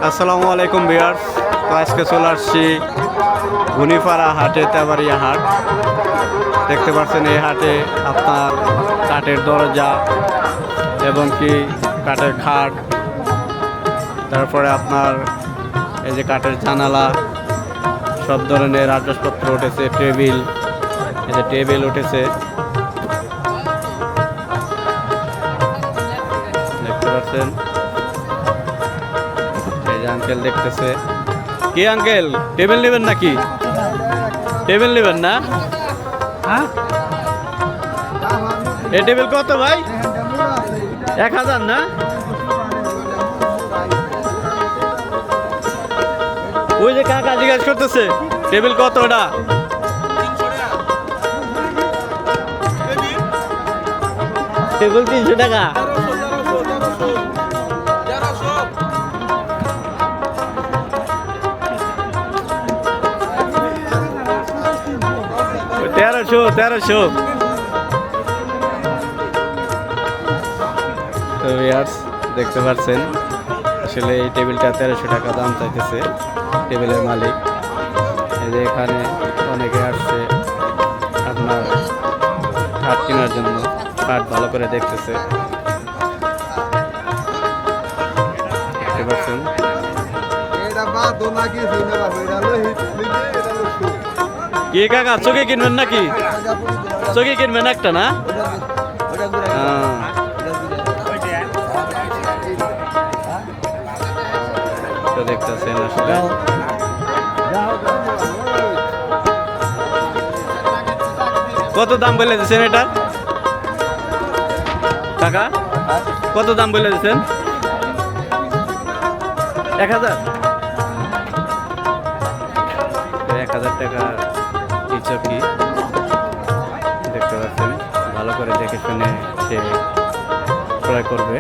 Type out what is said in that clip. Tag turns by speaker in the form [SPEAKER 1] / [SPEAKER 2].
[SPEAKER 1] আসসালামু আলাইকুম ভিউয়ার্স। তো আজকে চলে আসছি গুনিপাড়া হাটে, তেবাড়িয়া হাট। দেখতে পাচ্ছেন এই হাটে আপনার কাঠের দরজা এবং কি কাঠের খাট, তারপরে আপনার এই যে কাঠের জানালা, সব ধরনের আসবাবপত্র উঠেছে। টেবিল, এই যে টেবিল উঠেছে দেখতে পাচ্ছেন। এই যে আঙ্কেল দেখতেছে। কি আঙ্কেল, টেবিল নেবেন নাকি? টেবিল নেবেন না? হ্যাঁ, এই টেবিল কত ভাই? 1000 না? ওই যে কাকা জিজ্ঞাসা করতেছে টেবিল কত ওটা? টেবিল 300 টাকা। তেরোশো। তো ভিউয়ার্স দেখতে পাচ্ছেন, আসলে এই টেবিলটা 1300 টাকা দাম চাইতেছে টেবিলের মালিক। এই যে এখানে অনেকে আসছে আপনার কাঠ কেনার জন্য, কাঠ ভালো করে দেখতেছে। দেখতে পাচ্ছেন কি কাকা, চোখে কিনবেন নাকি? চোখে কিনবেন একটা না? তো দেখতেছেন আসলে কত দাম বলে দিচ্ছেন এটা কাকা? কত দাম বলে দিচ্ছেন? 1000। 1000 টাকা এই চৌকি। দেখতে পাচ্ছেন, ভালো করে দেখে শুনে সে ক্রয় করবে।